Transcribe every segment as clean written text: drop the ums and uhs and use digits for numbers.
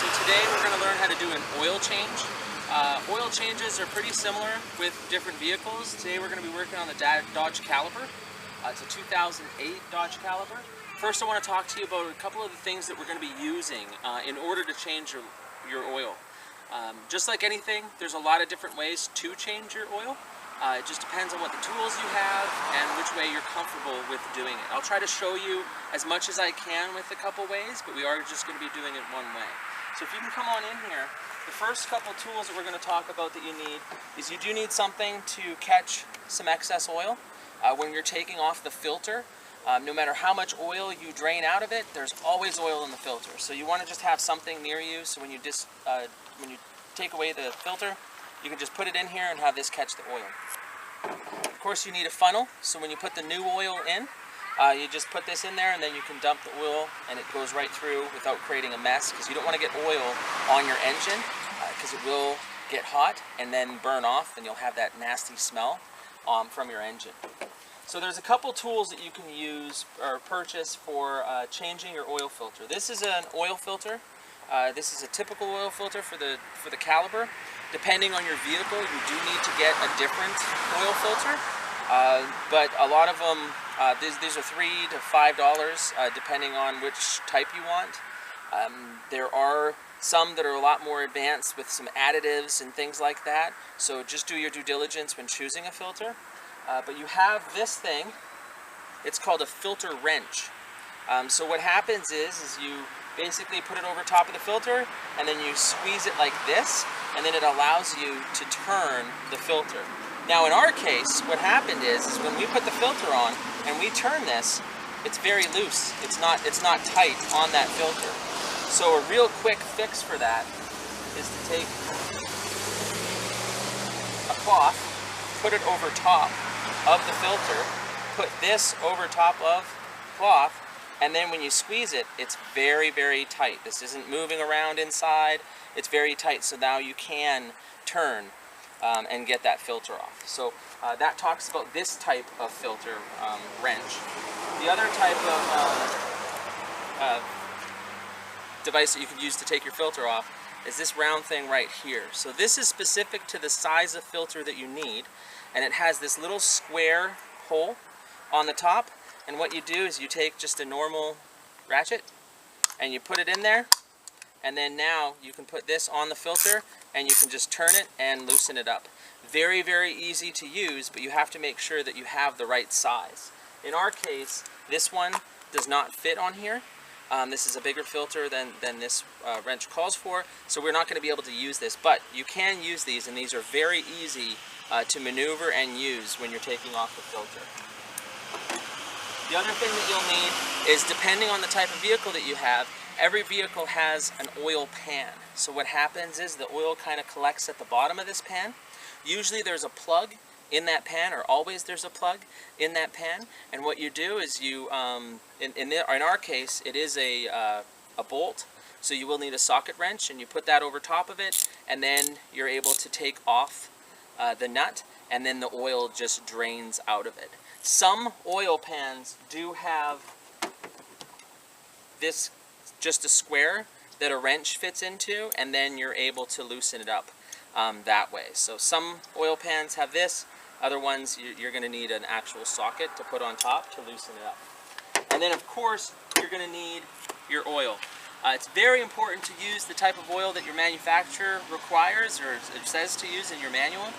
So today we're going to learn how to do an oil change. Oil changes are pretty similar with different vehicles. Today we're going to be working on the Dodge Caliber. It's a 2008 Dodge Caliber. First I want to talk to you about a couple of the things that we're going to be using in order to change your oil. Just like anything, there's a lot of different ways to change your oil. It just depends on what the tools you have and which way you're comfortable with doing it. I'll try to show you as much as I can with a couple ways, but we are just going to be doing it one way. So if you can come on in here, the first couple tools that we're going to talk about that you need is you do need something to catch some excess oil. When you're taking off the filter, no matter how much oil you drain out of it, there's always oil in the filter. So you want to just have something near you so when you take away the filter, you can just put it in here and have this catch the oil. Of course you need a funnel, so when you put the new oil in, you just put this in there and then you can dump the oil and it goes right through without creating a mess, because you don't want to get oil on your engine because it will get hot and then burn off and you'll have that nasty smell from your engine. So there's a couple tools that you can use or purchase for changing your oil filter. This is an oil filter. This is a typical oil filter for the Caliber. Depending on your vehicle, you do need to get a different oil filter. But a lot of them, these are $3 to $5 depending on which type you want. There are some that are a lot more advanced with some additives and things like that. So just do your due diligence when choosing a filter. But you have this thing. It's called a filter wrench. So what happens is you basically put it over top of the filter and then you squeeze it like this, and then it allows you to turn the filter. Now in our case, what happened is when we put the filter on and we turn this, it's very loose. It's not tight on that filter. So a real quick fix for that is to take a cloth, put it over top of the filter, put this over top of cloth, and then when you squeeze it, it's very, very tight. This isn't moving around inside. It's very tight, so now you can turn and get that filter off. So that talks about this type of filter wrench. The other type of device that you can use to take your filter off is this round thing right here. So this is specific to the size of filter that you need, and it has this little square hole on the top. And what you do is you take just a normal ratchet and you put it in there, and then now you can put this on the filter and you can just turn it and loosen it up. Very, very easy to use, but you have to make sure that you have the right size. In our case, this one does not fit on here. This is a bigger filter than this wrench calls for, so we're not going to be able to use this, but you can use these, and these are very easy to maneuver and use when you're taking off the filter. The other thing that you'll need is, depending on the type of vehicle that you have, every vehicle has an oil pan. So what happens is the oil kind of collects at the bottom of this pan. Usually there's a plug in that pan, or always there's a plug in that pan. And what you do is you, in our case, it is a bolt. So you will need a socket wrench, and you put that over top of it, and then you're able to take off the nut, and then the oil just drains out of it. Some oil pans do have this, just a square that a wrench fits into, and then you're able to loosen it up that way. So some oil pans have this, other ones you're going to need an actual socket to put on top to loosen it up. And then of course you're going to need your oil. It's very important to use the type of oil that your manufacturer requires or says to use in your manual.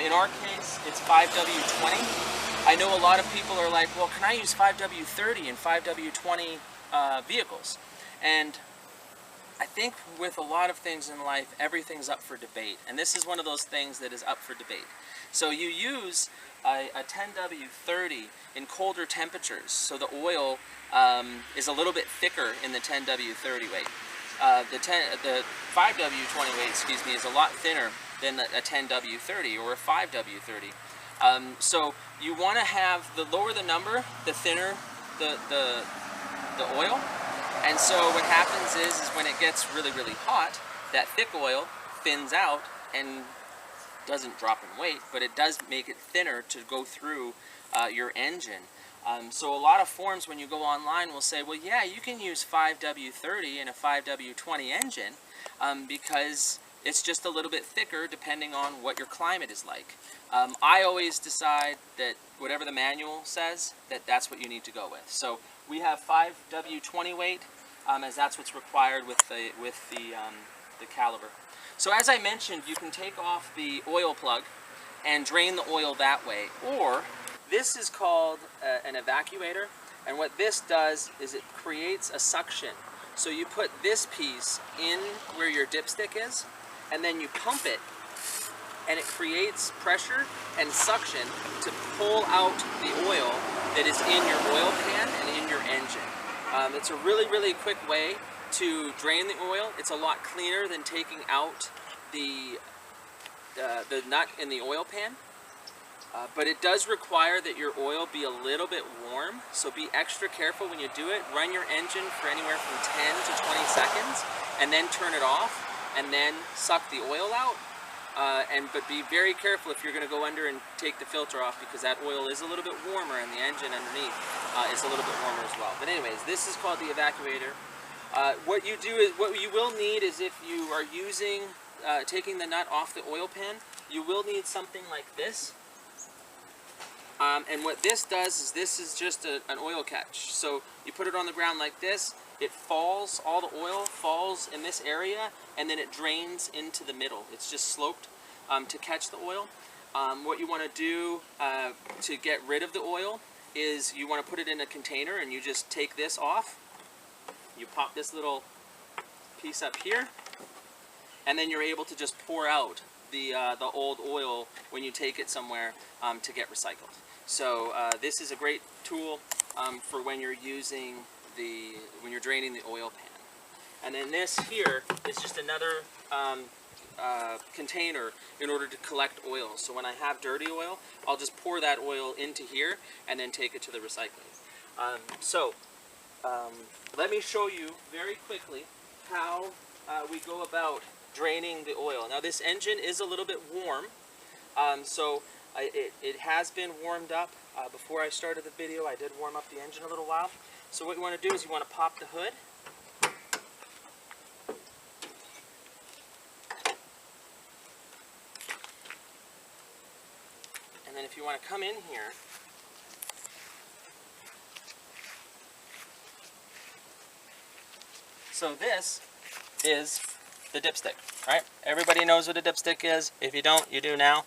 In our case, it's 5W20. I know a lot of people are like, well, can I use 5W30 and 5W20 vehicles? And I think with a lot of things in life, everything's up for debate. And this is one of those things that is up for debate. So you use a 10W30 in colder temperatures, so the oil is a little bit thicker in the 10W30 weight. The 5W20 weight, excuse me, is a lot thinner than a 10W30 or a 5W30. So you want to have, the lower the number, the thinner the oil. And so what happens is when it gets really, really hot, that thick oil thins out and doesn't drop in weight, but it does make it thinner to go through your engine. So a lot of forums when you go online will say, well, yeah, you can use 5W30 in a 5W20 engine because it's just a little bit thicker depending on what your climate is like. I always decide that whatever the manual says, that's what you need to go with. So we have 5W20 weight, as that's what's required with the caliber. So as I mentioned, you can take off the oil plug and drain the oil that way, or this is called an evacuator, and what this does is it creates a suction. So you put this piece in where your dipstick is, and then you pump it, and it creates pressure and suction to pull out the oil that is in your oil pan and in your engine. It's a really quick way to drain the oil. It's a lot cleaner than taking out the nut in the oil pan. But it does require that your oil be a little bit warm, so be extra careful when you do it. Run your engine for anywhere from 10 to 20 seconds, and then turn it off, and then suck the oil out. But be very careful if you're going to go under and take the filter off, because that oil is a little bit warmer, and the engine underneath is a little bit warmer as well. But anyways, this is called the evacuator. What you will need is, if you are using taking the nut off the oil pan, you will need something like this. And what this does is, this is just an oil catch. So you put it on the ground like this, it falls, all the oil falls in this area, and then it drains into the middle. It's just sloped to catch the oil. What you want to do to get rid of the oil is you want to put it in a container, and you just take this off. You pop this little piece up here, and then you're able to just pour out the old oil when you take it somewhere to get recycled. So this is a great tool for when you're using when you're draining the oil pan. And then this here is just another container in order to collect oil. So when I have dirty oil, I'll just pour that oil into here and then take it to the recycling. Let me show you very quickly how we go about draining the oil. Now, this engine is a little bit warm, so it has been warmed up. Before I started the video, I did warm up the engine a little while. So what you want to do is you want to pop the hood. And then if you want to come in here, so this is the dipstick, right? Everybody knows what a dipstick is. If you don't, you do now.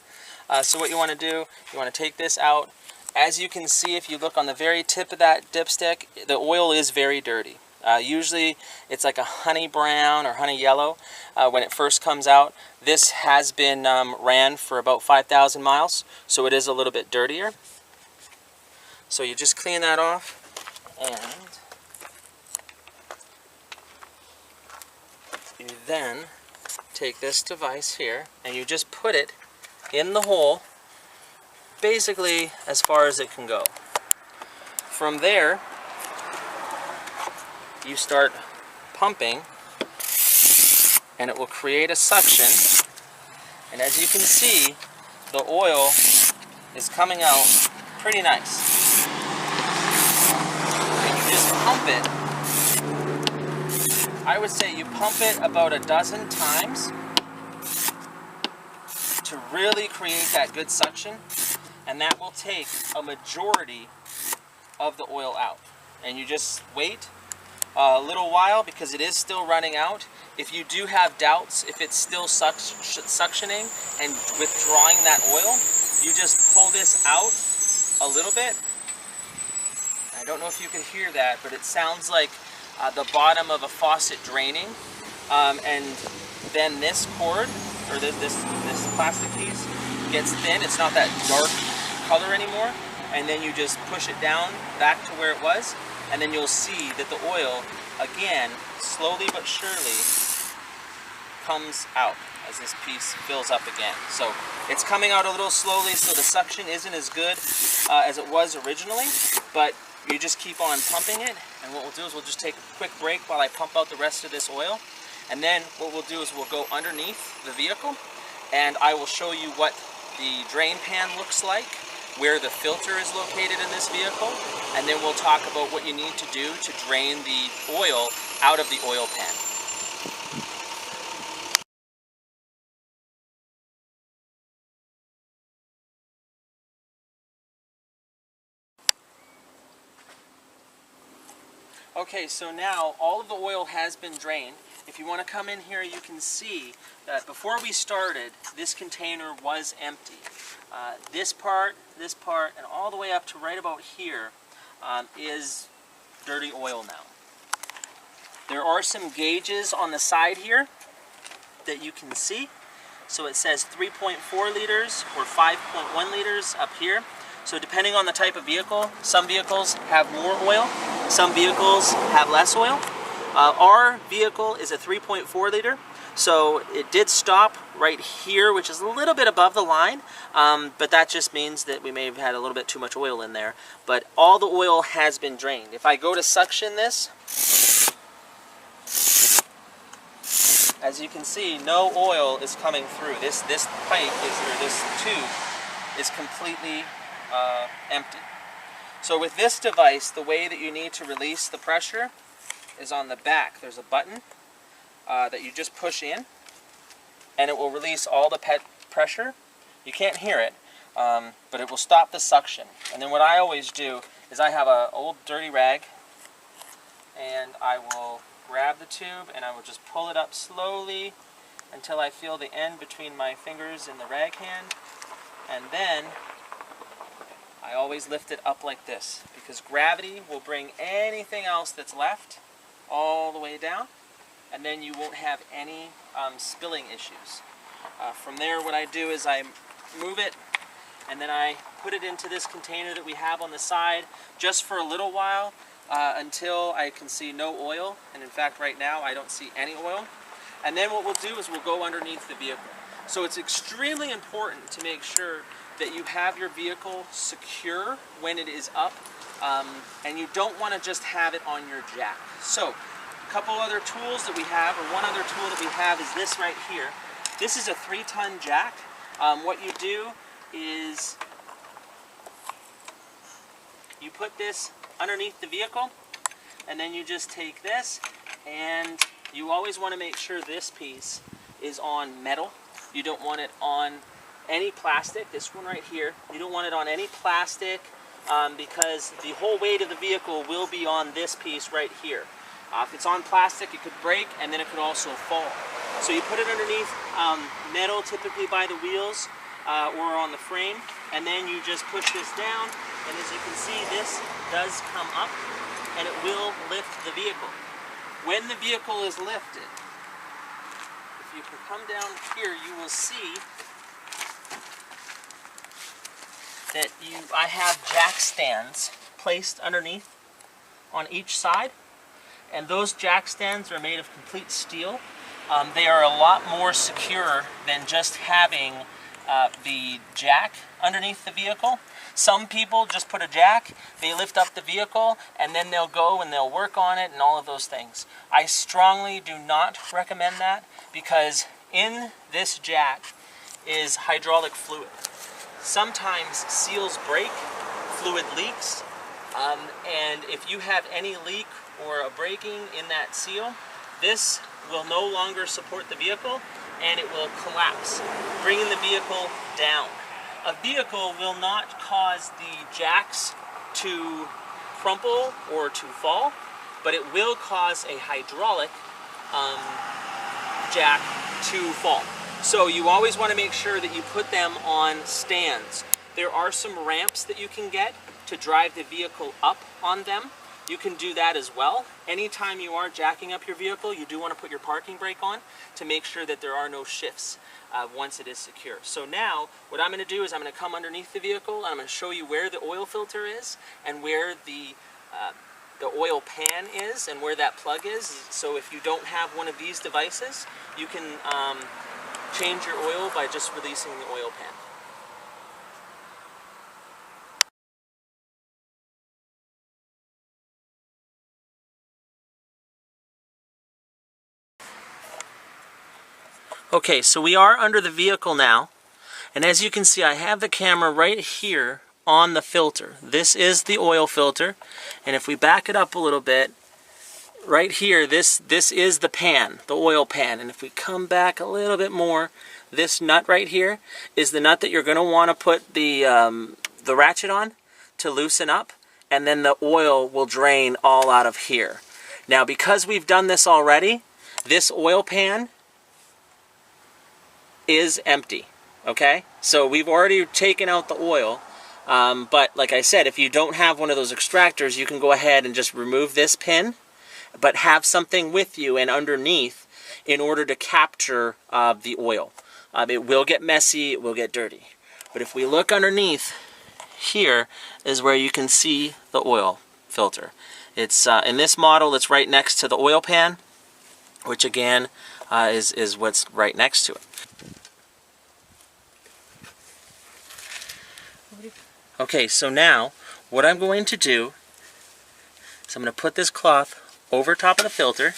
So what you want to do, you want to take this out. As you can see, if you look on the very tip of that dipstick, the oil is very dirty. Usually it's like a honey brown or honey yellow when it first comes out. This has been ran for about 5,000 miles, so it is a little bit dirtier. So you just clean that off, and you then take this device here and you just put it in the hole, basically as far as it can go. From there, you start pumping, and it will create a suction, and as you can see, the oil is coming out pretty nice. And you just pump it. I would say you pump it about a dozen times to really create that good suction, and that will take a majority of the oil out. And you just wait a little while, because it is still running out. If you do have doubts if it's still suctioning and withdrawing that oil, you just pull this out a little bit. I don't know if you can hear that, but it sounds like the bottom of a faucet draining. And then this cord, or this plastic piece, gets thin. It's not that dark color anymore. And then you just push it down back to where it was, and then you'll see that the oil, again, slowly but surely comes out as this piece fills up again. So it's coming out a little slowly, so the suction isn't as good as it was originally, but you just keep on pumping it. And what we'll do is we'll just take a quick break while I pump out the rest of this oil. And then what we'll do is we'll go underneath the vehicle, and I will show you what the drain pan looks like where the filter is located in this vehicle, and then we'll talk about what you need to do to drain the oil out of the oil pan. Okay, so now all of the oil has been drained. If you want to come in here, you can see that before we started, this container was empty. This part, and all the way up to right about here is dirty oil now. There are some gauges on the side here that you can see. So it says 3.4 liters or 5.1 liters up here. So depending on the type of vehicle, some vehicles have more oil, some vehicles have less oil. Our vehicle is a 3.4 liter, so it did stop right here, which is a little bit above the line, but that just means that we may have had a little bit too much oil in there. But all the oil has been drained. If I go to suction this, as you can see, no oil is coming through. This pipe or this tube is completely empty. So with this device, the way that you need to release the pressure is on the back. There's a button that you just push in, and it will release all the pressure. You can't hear it, but it will stop the suction. And then what I always do is I have an old dirty rag, and I will grab the tube and I will just pull it up slowly until I feel the end between my fingers and the rag hand, and then I always lift it up like this, because gravity will bring anything else that's left all the way down, and then you won't have any spilling issues. From there, what I do is I move it, and then I put it into this container that we have on the side just for a little while until I can see no oil, and in fact right now I don't see any oil. And then what we'll do is we'll go underneath the vehicle. So it's extremely important to make sure that you have your vehicle secure when it is up, and you don't want to just have it on your jack. So a couple other tools that we have, or one other tool that we have, is this right here. This is a 3-ton jack. What you do is you put this underneath the vehicle, and then you just take this, and you always want to make sure this piece is on metal. You don't want it on any plastic. This one right here, you don't want it on any plastic because the whole weight of the vehicle will be on this piece right here. If it's on plastic, it could break, and then it could also fall. So you put it underneath metal, typically by the wheels or on the frame, and then you just push this down, and as you can see, this does come up, and it will lift the vehicle. When the vehicle is lifted, if you can come down here, you will see that I have jack stands placed underneath on each side, and those jack stands are made of complete steel. They are a lot more secure than just having the jack underneath the vehicle. Some people just put a jack, they lift up the vehicle, and then they'll go and they'll work on it and all of those things. I strongly do not recommend that, because in this jack is hydraulic fluid. Sometimes seals break, fluid leaks, and if you have any leak or a breaking in that seal, this will no longer support the vehicle, and it will collapse, bringing the vehicle down. A vehicle will not cause the jacks to crumple or to fall, but it will cause a hydraulic jack to fall. So you always want to make sure that you put them on stands. There are some ramps that you can get to drive the vehicle up on them. You can do that as well. Anytime you are jacking up your vehicle, you do want to put your parking brake on to make sure that there are no shifts once it is secure. So now, what I'm going to do is I'm going to come underneath the vehicle, and I'm going to show you where the oil filter is and where the oil pan is and where that plug is. So if you don't have one of these devices, you can change your oil by just releasing the oil pan. Okay, so we are under the vehicle now, and as you can see, I have the camera right here on the filter. This is the oil filter, and if we back it up a little bit, right here, this is the pan, the oil pan, and if we come back a little bit more, this nut right here is the nut that you're going to want to put the ratchet on to loosen up, and then the oil will drain all out of here. Now, because we've done this already, this oil pan is empty, okay? So we've already taken out the oil, but like I said, if you don't have one of those extractors, you can go ahead and just remove this pin, but have something with you and underneath in order to capture the oil. It will get messy, it will get dirty. But if we look underneath, here is where you can see the oil filter. It's in this model, it's right next to the oil pan, which again is what's right next to it. Okay, so now what I'm going to do is I'm going to put this cloth over top of the filter.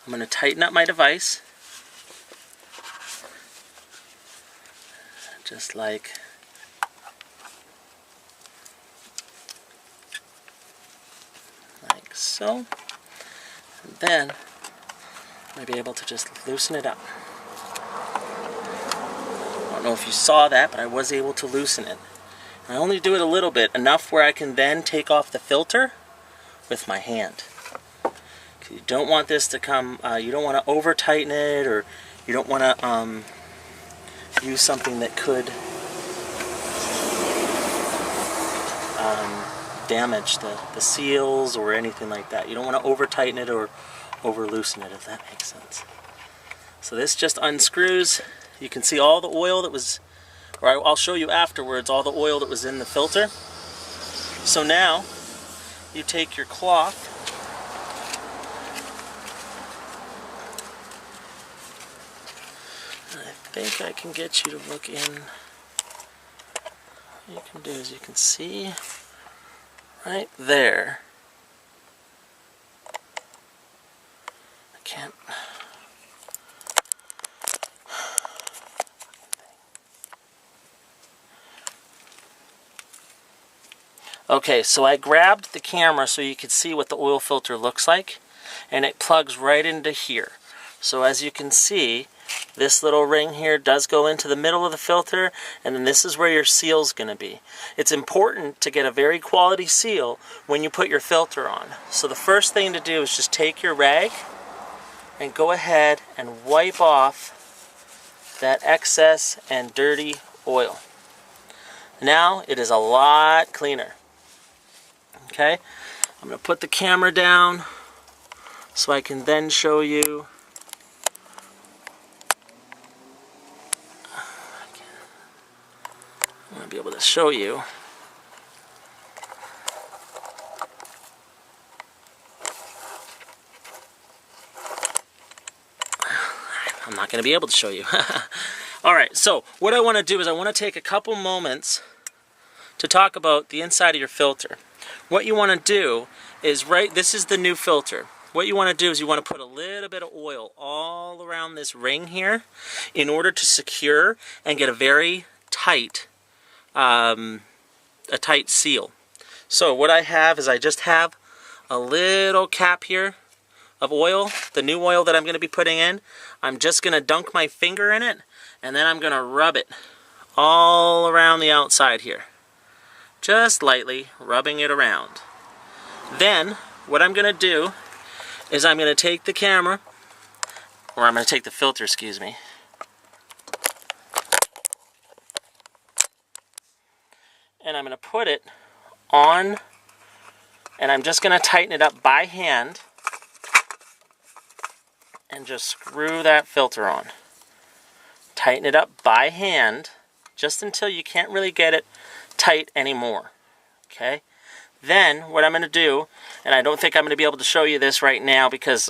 I'm going to tighten up my device, just like so. And then I'm going to be able to just loosen it up. I don't know if you saw that, but I was able to loosen it. And I only do it a little bit, enough where I can then take off the filter with my hand. You don't want this to come, you don't want to over tighten it, or you don't want to use something that could damage the seals or anything like that. You don't want to over tighten it or over loosen it, if that makes sense. So this just unscrews. You can see all the oil that was, or I'll show you afterwards, all the oil that was in the filter. So now you take your cloth, and I think I can get you to look in. What you can do is you can see right there. I can't. Okay, so I grabbed the camera so you could see what the oil filter looks like, and it plugs right into here. So as you can see, this little ring here does go into the middle of the filter, and then this is where your seal's going to be. It's important to get a very quality seal when you put your filter on. So the first thing to do is just take your rag and go ahead and wipe off that excess and dirty oil. Now it is a lot cleaner. Okay, I'm going to put the camera down so I can then show you. I'm going to be able to show you. I'm not going to be able to show you. Alright, so what I want to do is I want to take a couple moments to talk about the inside of your filter. What you want to do is, this is the new filter. What you want to do is you want to put a little bit of oil all around this ring here in order to secure and get a very tight, tight seal. So what I have is I just have a little cap here of oil, the new oil that I'm going to be putting in. I'm just going to dunk my finger in it, and then I'm going to rub it all around the outside here. Just lightly rubbing it around. Then what I'm going to do is I'm going to take the camera, or I'm going to take the filter, excuse me. And I'm going to put it on, and I'm just going to tighten it up by hand and just screw that filter on. Tighten it up by hand just until you can't really get it tight anymore. Okay? Then what I'm going to do, and I don't think I'm going to be able to show you this right now because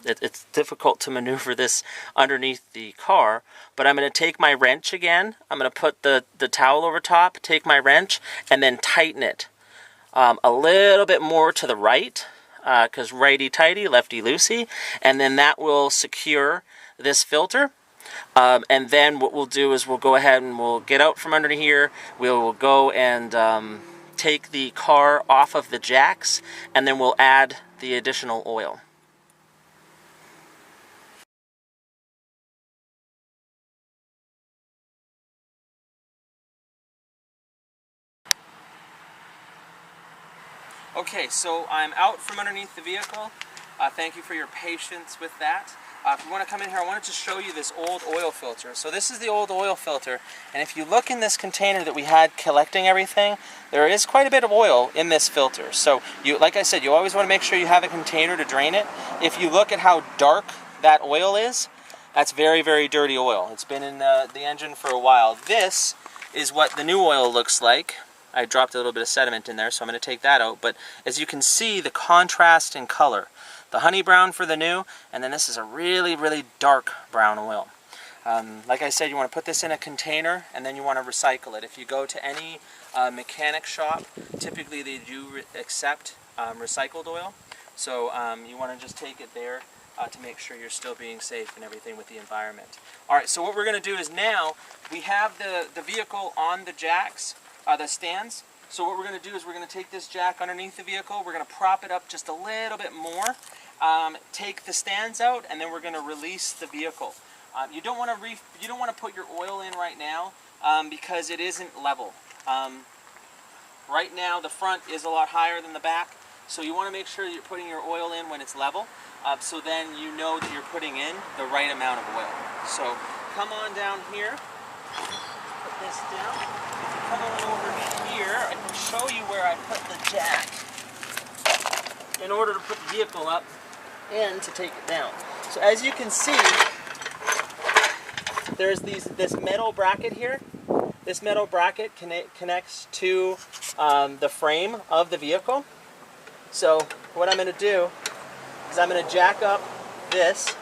it's difficult to maneuver this underneath the car, but I'm going to take my wrench again. I'm going to put the towel over top, take my wrench, and then tighten it a little bit more to the right, because righty-tighty, lefty-loosey, and then that will secure this filter. And then what we'll do is we'll go ahead and we'll get out from under here. We'll go and take the car off of the jacks, and then we'll add the additional oil. Okay, so I'm out from underneath the vehicle. Thank you for your patience with that. If you want to come in here, I wanted to show you this old oil filter. So this is the old oil filter, and if you look in this container that we had collecting everything, there is quite a bit of oil in this filter. So, like I said, you always want to make sure you have a container to drain it. If you look at how dark that oil is, that's very, very dirty oil. It's been in the engine for a while. This is what the new oil looks like. I dropped a little bit of sediment in there, so I'm going to take that out. But as you can see, the contrast in color. The honey brown for the new, and then this is a really, really dark brown oil. Like I said, you want to put this in a container, and then you want to recycle it. If you go to any mechanic shop, typically they do accept recycled oil. So you want to just take it there to make sure you're still being safe and everything with the environment. Alright, so what we're going to do is now, we have the vehicle on the jacks, the stands. So what we're going to do is we're going to take this jack underneath the vehicle, we're going to prop it up just a little bit more, take the stands out, and then we're going to release the vehicle. You don't want to put your oil in right now because it isn't level. Right now the front is a lot higher than the back, so you want to make sure you're putting your oil in when it's level, so then you know that you're putting in the right amount of oil. So come on down here, put this down. Come on over here, I can show you where I put the jack in order to put the vehicle up and to take it down. So as you can see, there's this metal bracket here. This metal bracket connects to the frame of the vehicle. So what I'm going to do is I'm going to jack up this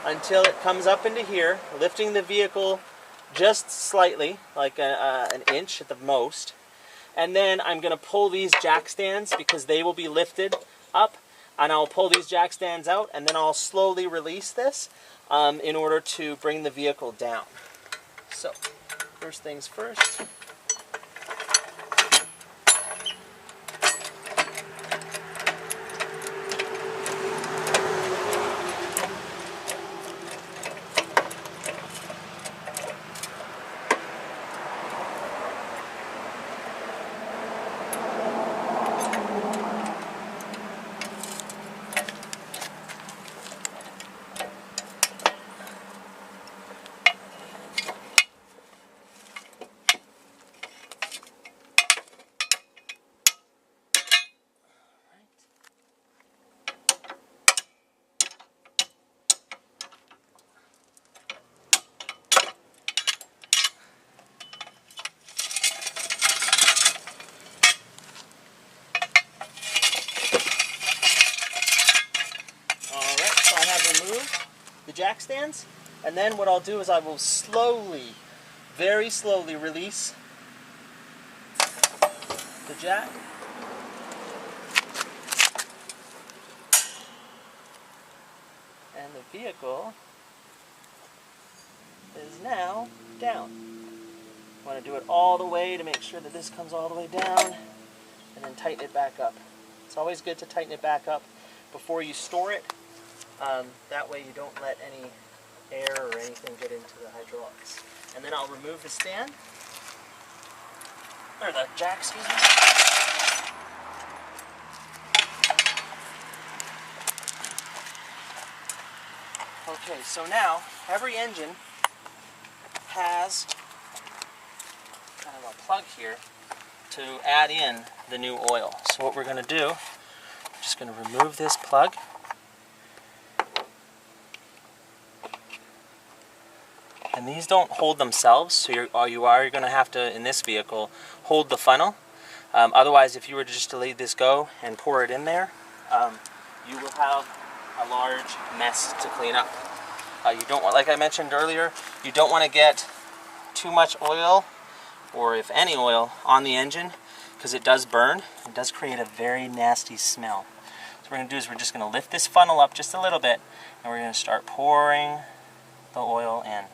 until it comes up into here, lifting the vehicle just slightly, like an inch at the most. And then I'm going to pull these jack stands because they will be lifted up, and I'll pull these jack stands out, and then I'll slowly release this in order to bring the vehicle down. So, first things first. The jack stands, and then what I'll do is I will slowly, very slowly release the jack. And the vehicle is now down. I want to do it all the way to make sure that this comes all the way down, and then tighten it back up. It's always good to tighten it back up before you store it. That way you don't let any air or anything get into the hydraulics. And then I'll remove the stand, or the jack, excuse me. Okay, so now every engine has kind of a plug here to add in the new oil. So what we're going to do, I'm just going to remove this plug. And these don't hold themselves, so you are going to have to, in this vehicle, hold the funnel. Otherwise, if you were just to let this go and pour it in there, you will have a large mess to clean up. You don't want, like I mentioned earlier, you don't want to get too much oil, or if any oil, on the engine, because it does burn. It does create a very nasty smell. So what we're going to do is we're just going to lift this funnel up just a little bit, and we're going to start pouring the oil in.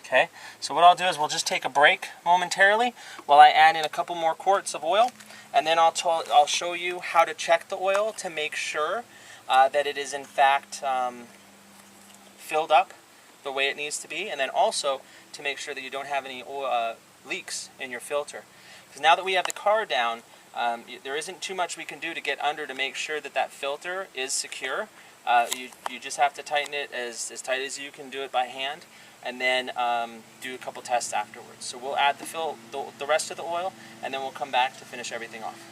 Okay, so what I'll do is we'll just take a break momentarily while I add in a couple more quarts of oil, and then I'll show you how to check the oil to make sure that it is in fact filled up the way it needs to be, and then also to make sure that you don't have any oil, leaks in your filter. Because now that we have the car down, there isn't too much we can do to get under to make sure that that filter is secure. You just have to tighten it as tight as you can do it by hand, and then do a couple tests afterwards. So we'll add the rest of the oil, and then we'll come back to finish everything off.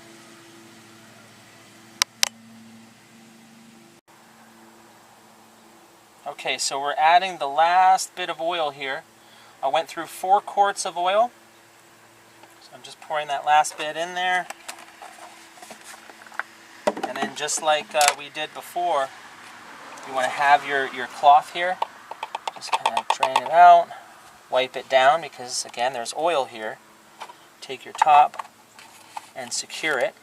Okay, so we're adding the last bit of oil here. I went through 4 quarts of oil, so I'm just pouring that last bit in there. And then just like we did before, you want to have your cloth here. Just kind of drain it out, wipe it down because again there's oil here. Take your top and secure it.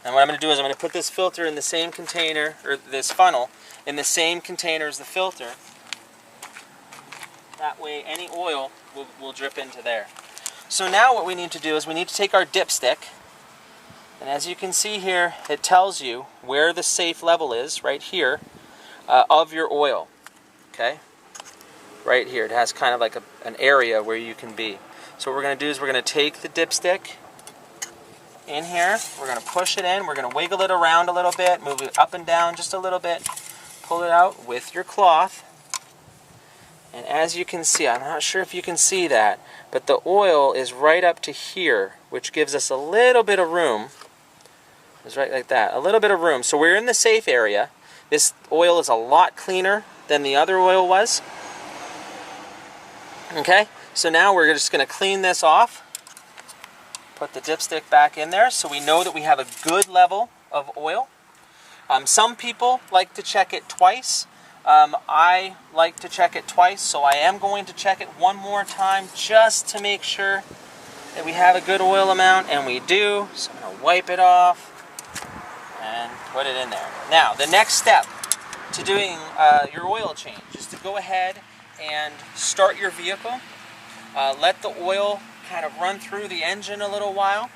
And what I'm going to do is I'm going to put this filter in the same container, or this funnel, in the same container as the filter. That way any oil will drip into there. So now what we need to do is we need to take our dipstick, and as you can see here, it tells you where the safe level is, right here, of your oil. Okay? Right here. It has kind of like an area where you can be. So what we're going to do is we're going to take the dipstick in here, we're going to push it in, we're going to wiggle it around a little bit, move it up and down just a little bit, pull it out with your cloth, and as you can see, I'm not sure if you can see that, but the oil is right up to here, which gives us a little bit of room. It's right like that, a little bit of room. So we're in the safe area. This oil is a lot cleaner than the other oil was. Okay, so now we're just going to clean this off. Put the dipstick back in there so we know that we have a good level of oil. Some people like to check it twice. I like to check it twice, so I am going to check it one more time just to make sure that we have a good oil amount, and we do. So I'm going to wipe it off and put it in there. Now, the next step to doing your oil change is to go ahead and start your vehicle. Let the oil kind of run through the engine a little while,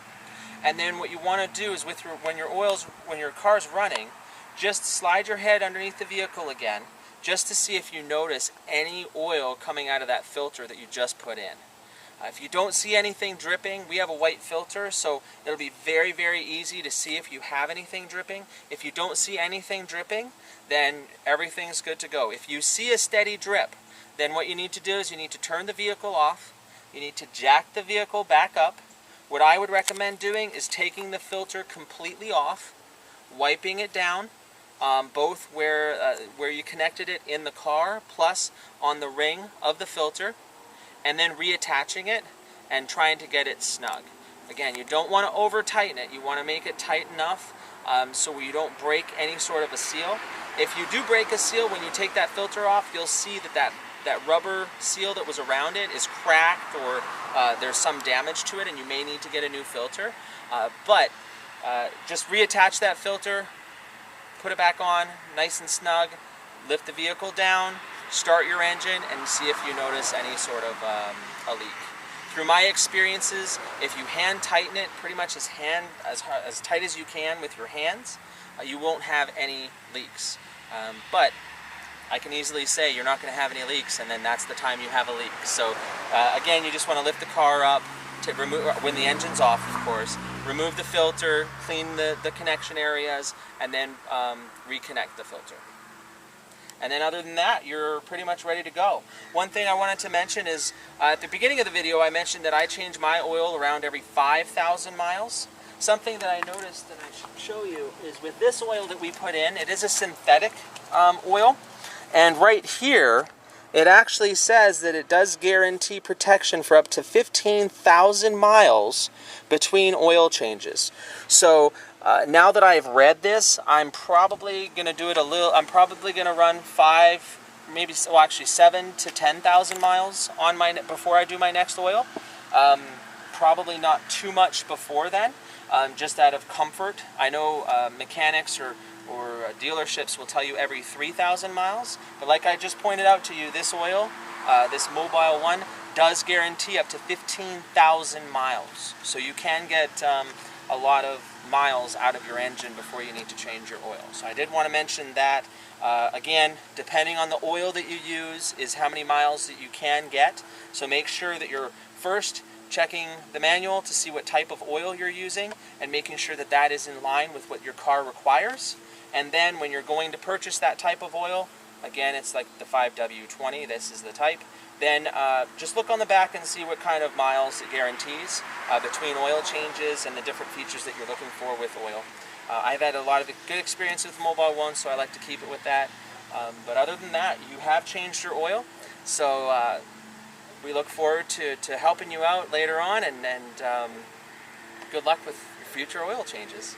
and then what you want to do is when your car's running, just slide your head underneath the vehicle again, just to see if you notice any oil coming out of that filter that you just put in. If you don't see anything dripping, we have a white filter, so it'll be very, very easy to see if you have anything dripping. If you don't see anything dripping, then everything's good to go. If you see a steady drip, then what you need to do is you need to turn the vehicle off. You need to jack the vehicle back up. What I would recommend doing is taking the filter completely off, wiping it down, both where you connected it in the car, plus on the ring of the filter, and then reattaching it and trying to get it snug. Again, you don't want to over tighten it. You want to make it tight enough so you don't break any sort of a seal. If you do break a seal, when you take that filter off, you'll see that rubber seal that was around it is cracked, or there's some damage to it and you may need to get a new filter. But just reattach that filter, put it back on nice and snug, lift the vehicle down, start your engine, and see if you notice any sort of a leak. Through my experiences, if you hand tighten it pretty much as tight as you can with your hands, you won't have any leaks. But I can easily say you're not going to have any leaks, and then that's the time you have a leak. So again, you just want to lift the car up, to remove, when the engine's off, of course, remove the filter, clean the connection areas, and then reconnect the filter. And then other than that, you're pretty much ready to go. One thing I wanted to mention is, at the beginning of the video, I mentioned that I change my oil around every 5,000 miles. Something that I noticed that I should show you is with this oil that we put in, it is a synthetic oil. And right here, it actually says that it does guarantee protection for up to 15,000 miles between oil changes. So now that I've read this, I'm probably going to do it I'm probably going to run 5 maybe, well, actually 7,000 to 10,000 miles on before I do my next oil. Probably not too much before then, just out of comfort. I know mechanics or dealerships will tell you every 3,000 miles, but like I just pointed out to you, this oil, this Mobil One, does guarantee up to 15,000 miles. So you can get a lot of miles out of your engine before you need to change your oil. So I did want to mention that. Again, depending on the oil that you use is how many miles that you can get. So make sure that you're first checking the manual to see what type of oil you're using and making sure that that is in line with what your car requires. And then when you're going to purchase that type of oil, again, it's like the 5W20, this is the type, then just look on the back and see what kind of miles it guarantees between oil changes and the different features that you're looking for with oil. I've had a lot of good experience with Mobil One, so I like to keep it with that. But other than that, you have changed your oil, so we look forward to helping you out later on, and good luck with your future oil changes.